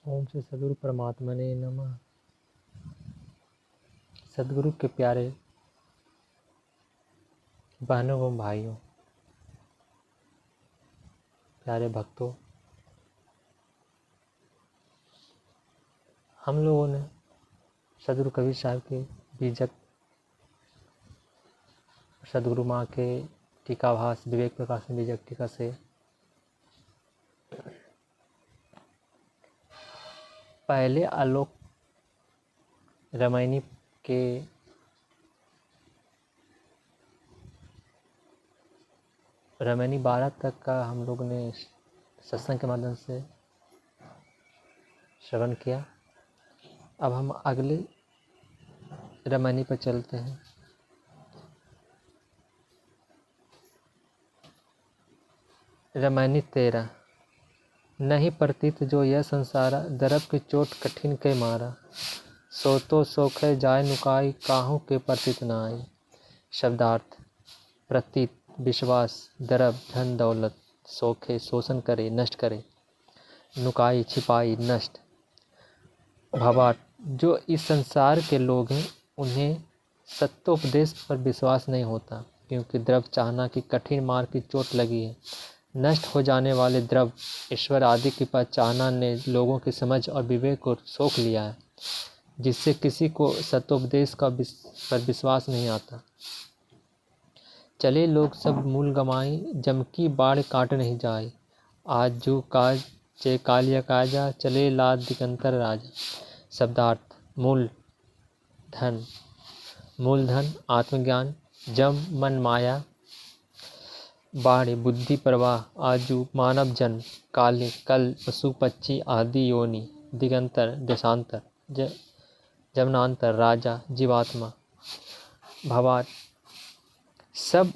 ओम श्री सदगुरु परमात्मा ने नमः। सदगुरु के प्यारे बहनों एवं भाइयों, प्यारे भक्तों, हम लोगों ने सदगुरु कबीर साहब के बीजक, सदगुरु माँ के टीकाभास विवेक प्रकाश में बीजक टीका से पहले आलोक रामायणी के रामायणी 12 तक का हम लोग ने सत्संग के माध्यम से श्रवण किया। अब हम अगले रामायणी पर चलते हैं। रामायणी 13। नहीं प्रतीत जो यह संसारा, दरब की चोट कठिन के मारा। सो तो सोखे जाय नुकाई, काहू के प्रतीत न आई। शब्दार्थ: प्रतीत विश्वास, दरब धन दौलत, सोखे शोषण करे नष्ट करे, नुकाई छिपाई नष्ट। भावार्थ: जो इस संसार के लोग हैं उन्हें सत्योपदेश पर विश्वास नहीं होता, क्योंकि द्रव्य चाहना की कठिन मार की चोट लगी है। नष्ट हो जाने वाले द्रव्य, ईश्वर आदि की चाहना ने लोगों की समझ और विवेक को सोख लिया है, जिससे किसी को सत्योपदेश पर विश्वास नहीं आता। चले लोग सब मूल गमाई, जमकी बाढ़ काट नहीं जाए। आज जो काज चे कालिया काजा, चले लाद दिगंतर राजा। शब्दार्थ: मूल धन, मूलधन आत्मज्ञान, जम मन माया, बाढ़ बुद्धि प्रवाह, आजू मानव जन्म, काले कल पशु पक्षी आदि योनि, दिगंतर देशांतर, जमनांतर राजा जीवात्मा। भावार्थ: सब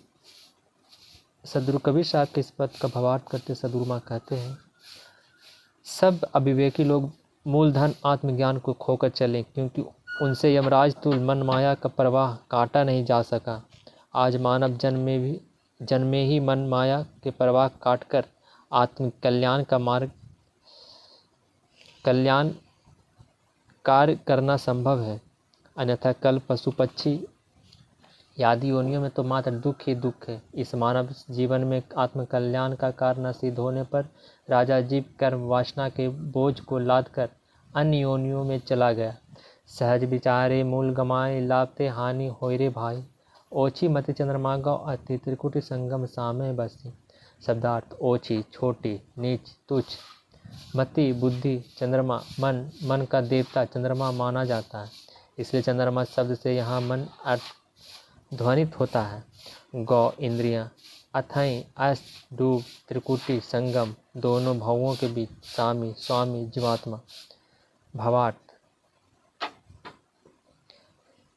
सदगुरु कबीर साहब के इस पद का भावार्थ करते सदगुरु माँ कहते हैं, सब अविवेकी लोग मूलधन आत्मज्ञान को खोकर चले, क्योंकि उनसे यमराज तुल मन माया का प्रवाह काटा नहीं जा सका। आज मानव जन्मे ही मन माया के प्रवाह काटकर आत्म कल्याण का मार्ग कल्याण कार्य करना संभव है, अन्यथा कल पशु पक्षी आदि योनियों में तो मात्र दुख ही दुख है। इस मानव जीवन में आत्म कल्याण का कार्य न सिद्ध होने पर राजा जीव कर्म वासना के बोझ को लाद कर अन्य योनियों में चला गया। सहज विचारे मूल गमाए, लाभते हानि होय रे भाई। ओछी मति चंद्रमा गौ, अति त्रिकुटी संगम सामे बसी। शब्दार्थ: ओछी छोटी, नीच तुच्छ, मति बुद्धि, चंद्रमा मन, मन का देवता चंद्रमा माना जाता है, इसलिए चंद्रमा शब्द से यहाँ मन ध्वनित होता है। गौ इंद्रियां, अथई अस्त डूब, त्रिकुटी संगम, दोनों भावों के बीच, सामी स्वामी जीवात्मा। भावार्थ: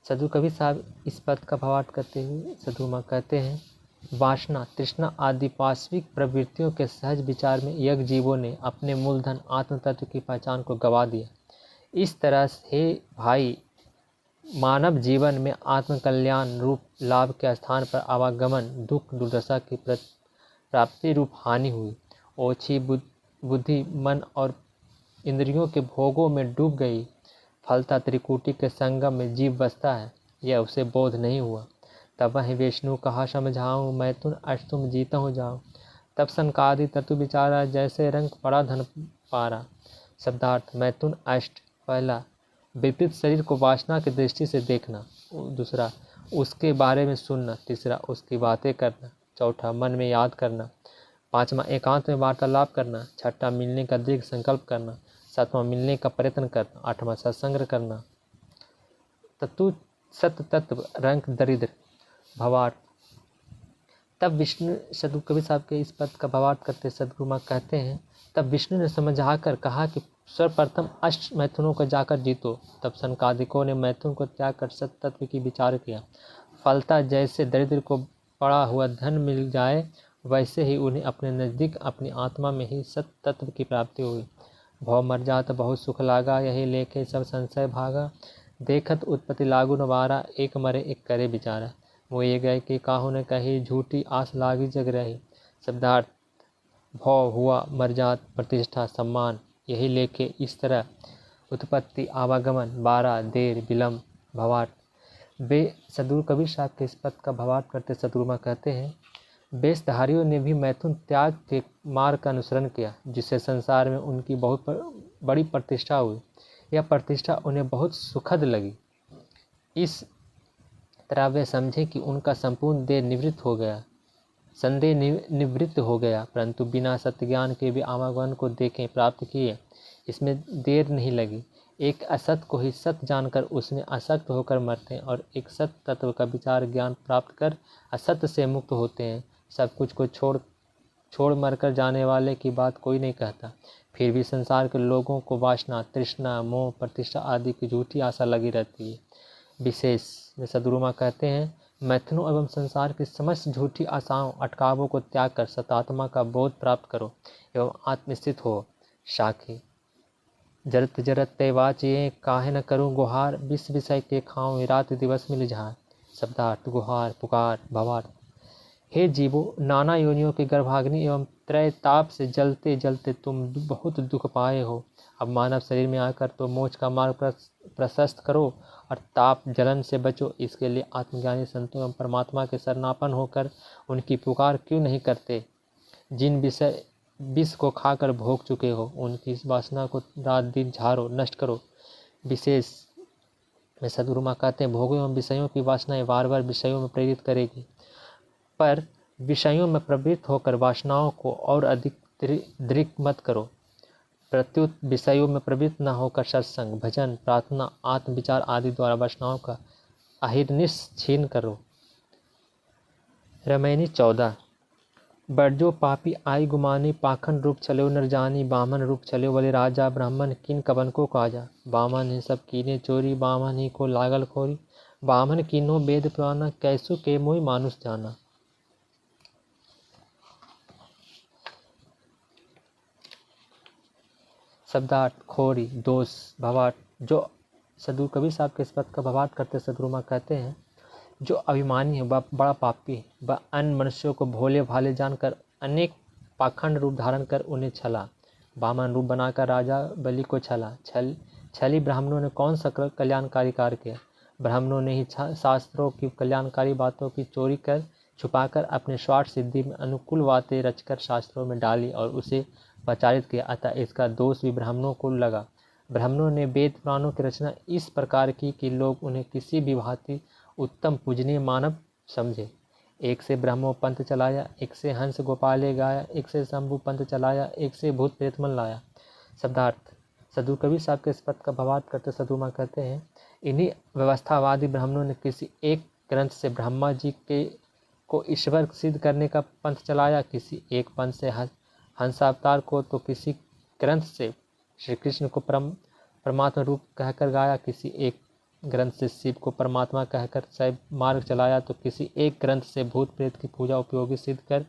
सदगुरु कबीर साहब इस पद का भावार्थ करते हुए सदगुरु माँ कहते हैं, वासना तृष्णा आदि पाश्विक प्रवृत्तियों के सहज विचार में यज्ञ जीवों ने अपने मूलधन आत्म तत्व की पहचान को गवा दिया। इस तरह से भाई, मानव जीवन में आत्म कल्याण रूप लाभ के स्थान पर आवागमन दुख दुर्दशा की प्राप्ति रूप हानि हुई। ओछी बुद्धि मन और इंद्रियों के भोगों में डूब गई, फलता त्रिकुटी के संगम में जीव बसता है, यह उसे बोध नहीं हुआ। तब वही विष्णु कहा समझाऊं, मैं तुम अष्टुम जीता हो जाऊं। तब सनकादि तत्व विचारा, जैसे रंग पड़ा धन पारा। शब्दार्थ: मैं तुम अष्ट, पहला विपरीत शरीर को वासना की दृष्टि से देखना, दूसरा उसके बारे में सुनना, तीसरा उसकी बातें करना, चौथा मन में याद करना, पांचवा एकांत में वार्तालाप करना, छठा मिलने का दीर्घ संकल्प करना, सातवां मिलने का प्रयत्न करना, आठवां सत्संग करना। तत्व सत्य तत्व रंग दरिद्र। भावार्थ: तब विष्णु, सदगुरु कबीर साहब के इस पद का भावार्थ करते सदगुरु माँ कहते हैं, तब विष्णु ने समझाकर कहा कि सर्वप्रथम अष्ट मैथुनों को जाकर जीतो। तब सनकादिकों ने मैथुन को त्याग कर सत्य तत्व की विचार किया। फलता जैसे दरिद्र को पड़ा हुआ धन मिल जाए, वैसे ही उन्हें अपने नज़दीक अपनी आत्मा में ही सत्य तत्व की प्राप्ति हुई। भव मर जात बहुत सुख लागा, यही लेके सब संशय भागा। देखत उत्पत्ति लागू नवारा, एक मरे एक करे बिचारा। वो ये गए कि काहू ने कही, झूठी आस लागी जग रही। शब्दार्थ: भव हुआ, मर जात प्रतिष्ठा सम्मान, यही लेखे इस तरह उत्पत्ति आवागमन 12 देर विलम्ब भवाट। वे सदगुरु कबीर साहब के इस पद का भवाट करते सदगुरुमा कहते हैं, वेशधारियों ने भी मैथुन त्याग के मार्ग का अनुसरण किया, जिससे संसार में उनकी बहुत बड़ी प्रतिष्ठा हुई। यह प्रतिष्ठा उन्हें बहुत सुखद लगी। इस तरह वे समझे कि उनका संपूर्ण देह निवृत्त हो गया, संदेह निवृत्त हो गया, परंतु बिना सत्य ज्ञान के भी आवागमन को देखें प्राप्त किए। इसमें देर नहीं लगी। एक असत को ही सत्य जानकर उसमें आसक्त होकर मरते हैं और एक सत्य तत्व का विचार ज्ञान प्राप्त कर असत्य से मुक्त होते हैं। सब कुछ को छोड़ मरकर जाने वाले की बात कोई नहीं कहता। फिर भी संसार के लोगों को वासना, तृष्णा, मोह, प्रतिष्ठा आदि की झूठी आशा लगी रहती है। विशेष में सदगुरुमा कहते हैं, मैथुनों एवं संसार की समस्त झूठी आशाओं अटकावों को त्याग कर सतात्मा का बोध प्राप्त करो एवं आत्मस्थित हो। साखी जरत जरत तैवाचिए काहे न करूँ गुहार, विष विषय के खाऊं रात दिवस मिल झार। शब्दार्थ गुहार पुकार भवार। हे जीवो, नाना योनियों के गर्भाग्नि एवं त्रय ताप से जलते जलते तुम बहुत दुख पाए हो। अब मानव शरीर में आकर तो मोक्ष का मार्ग प्रशस्त करो और ताप जलन से बचो। इसके लिए आत्मज्ञानी संतों एवं परमात्मा के शरणापन्न होकर उनकी पुकार क्यों नहीं करते। जिन विष को खाकर भोग चुके हो, उनकी इस वासना को रात दिन झाड़ो, नष्ट करो। विशेष में सदगुरुमा कहते हैं, भोगों एवं विषयों की वासनाएं बार बार विषयों में प्रेरित करेगी, पर विषयों में प्रवृत्त होकर वासनाओं को और अधिक दृढ़ मत करो। प्रत्युत विषयों में प्रवृत्त न होकर सत्संग, भजन, प्रार्थना, आत्मविचार आदि द्वारा वासनाओं का अहिर्निश छीन करो। रामायणी 14। बड़जो पापी आई गुमानी, पाखंड रूप चलो नर जानी, बामन रूप चलो वाले राजा, ब्राह्मण किन कवन को काजा। बामन ही सब कीने चोरी, बामन ही को लागल खोरी, बामन कीनो वेद पुराना, कैसु के मोई मानुष जाना। शब्दार्थ खोरी दोष भवाट। जो सदगुरु कबीर साहब के इस पद का भवाट करते सदगुरुमा कहते हैं, जो अभिमानी है वह बड़ा पापी है। वह अन्य मनुष्यों को भोले भाले जानकर अनेक पाखंड रूप धारण कर उन्हें छला, वामन रूप बनाकर राजा बलि को छला। छली ब्राह्मणों ने कौन सा कल्याणकारी कार्य किया। ब्राह्मणों ने ही शास्त्रों की कल्याणकारी बातों की चोरी कर छुपाकर अपने स्वार्थ सिद्धि में अनुकूल बातें रचकर शास्त्रों में डाली और उसे प्रचारित किया। अतः इसका दोष भी ब्राह्मणों को लगा। ब्राह्मणों ने वेद पुराणों की रचना इस प्रकार की कि लोग उन्हें किसी भी भांति उत्तम पूजनीय मानव समझे। एक से ब्रह्मो पंथ चलाया, एक से हंस गोपाले गाया, एक से शंभु पंथ चलाया, एक से भूत प्रेत मन लाया। शब्दार्थ सदगुरु कबीर साहब के इस पद का भवार्थ करते सदगुरुमा कहते हैं, इन्हीं व्यवस्थावादी ब्राह्मणों ने किसी एक ग्रंथ से ब्रह्मा जी के को ईश्वर सिद्ध करने का पंथ चलाया, किसी एक पंथ से हंसावतार को, तो किसी ग्रंथ से श्री कृष्ण को परमात्मा रूप कहकर गाया, किसी एक ग्रंथ से शिव को परमात्मा कहकर शैव मार्ग चलाया, तो किसी एक ग्रंथ से भूत प्रेत की पूजा उपयोगी सिद्ध कर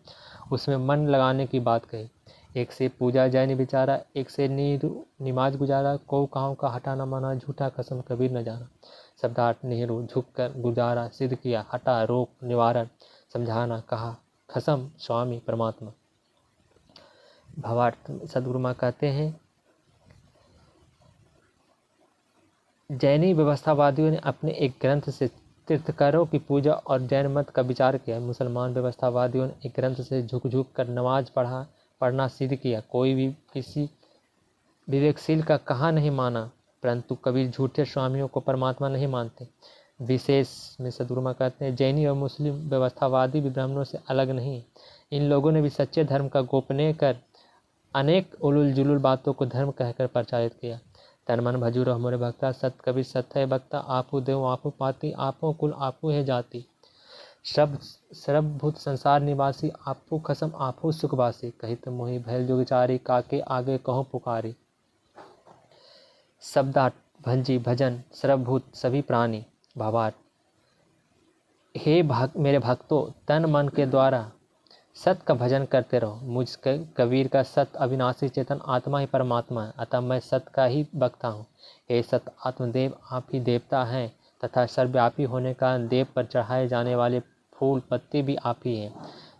उसमें मन लगाने की बात कही। एक से पूजा जैन विचारा, एक से निमाज गुजारा, को कहां का हटाना माना, झूठा कसम कबीर न जाना। शब्दार्थ नेहरू झुक कर गुजारा सिद्ध किया, हटा रोक निवारण समझाना, कहा खसम स्वामी परमात्मा। भावार्थ सदगुरुमा कहते हैं, जैनी व्यवस्थावादियों ने अपने एक ग्रंथ से तीर्थंकरों की पूजा और जैन मत का विचार किया। मुसलमान व्यवस्थावादियों ने एक ग्रंथ से झुक झुक कर नमाज पढ़ना सिद्ध किया। कोई भी किसी विवेकशील का कहा नहीं माना, परंतु कबीर झूठे स्वामियों को परमात्मा नहीं मानते। विशेष में सदगुरुमा कहते हैं, जैनी और मुस्लिम व्यवस्थावादी भी ब्राह्मणों से अलग नहीं। इन लोगों ने भी सच्चे धर्म का गोपनीय कर अनेक उलुल जुलुल बातों को धर्म कहकर प्रचारित किया। तन मन भजू रहो मोरे भक्ता, सत कबीर सत्य है भक्ता, आपू देव आपू पाती, आपो कुल आपू है जाति। सर्वभूत संसार निवासी, आपू खसम आपू सुखवासी, कहित मोहि भैल जोगिचारी, काके आगे कहो पुकारी। शब्दार्थ भंजी भजन सर्वभूत सभी प्राणी। भावार्थ हे मेरे भक्तों, तन मन के द्वारा सत्य का भजन करते रहो। मुझ कबीर का सत्य अविनाशी चेतन आत्मा ही परमात्मा है, अतः मैं सत्य का ही भक्ता हूँ। हे सत्य आत्मदेव, आप ही देवता हैं तथा सर्वव्यापी होने का देव पर चढ़ाए जाने वाले फूल पत्ते भी आप ही हैं।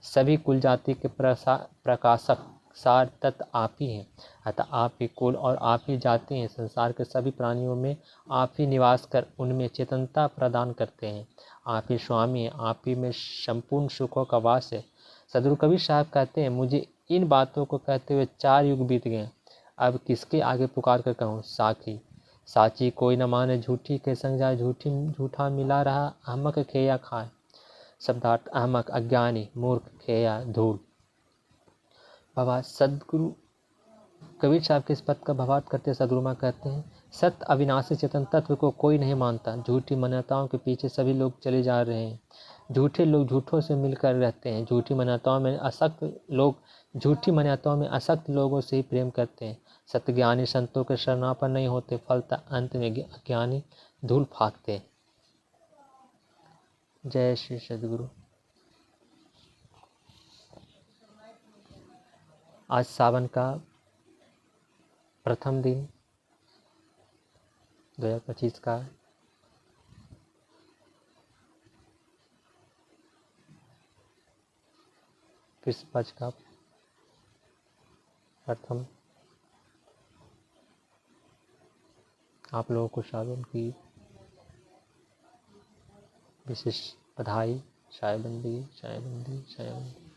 सभी कुल जाति के प्रकाशक, सार तत्व आप ही हैं। अतः आप ही कुल और आप ही जाति हैं। संसार के सभी प्राणियों में आप ही निवास कर उनमें चेतनता प्रदान करते हैं। आप ही स्वामी हैं, आप ही में संपूर्ण सुखों का वास है। सदगुरु कबीर साहब कहते हैं, मुझे इन बातों को कहते हुए 4 युग बीत गए, अब किसके आगे पुकार कर कहूँ साखी। साची कोई न माने झूठी के संग जाए, झूठा मिला रहा अहमक खेया खाए। शब्दार्थ अहमक अज्ञानी, मूर्ख, खेया धूल। बाबा सदगुरु कबीर साहब के इस पद का भावार्थ करते सदगुरु माँ कहते हैं, सत्य अविनाशी चेतन तत्व को कोई नहीं मानता। झूठी मान्यताओं के पीछे सभी लोग चले जा रहे हैं। झूठे लोग झूठों से मिलकर रहते हैं। झूठी मान्यताओं में असक्त लोगों से ही प्रेम करते हैं। सत्य ज्ञानी संतों के शरणापन नहीं होते, फलतः अंत में अज्ञानी धूल फाकते हैं। जय श्री सदगुरु। आज सावन का प्रथम दिन 2025 का कृष्ण पक्ष का प्रथम। आप लोगों को सावन की विशेष बधाई। सायबंदी सायबंदी सायबंदी।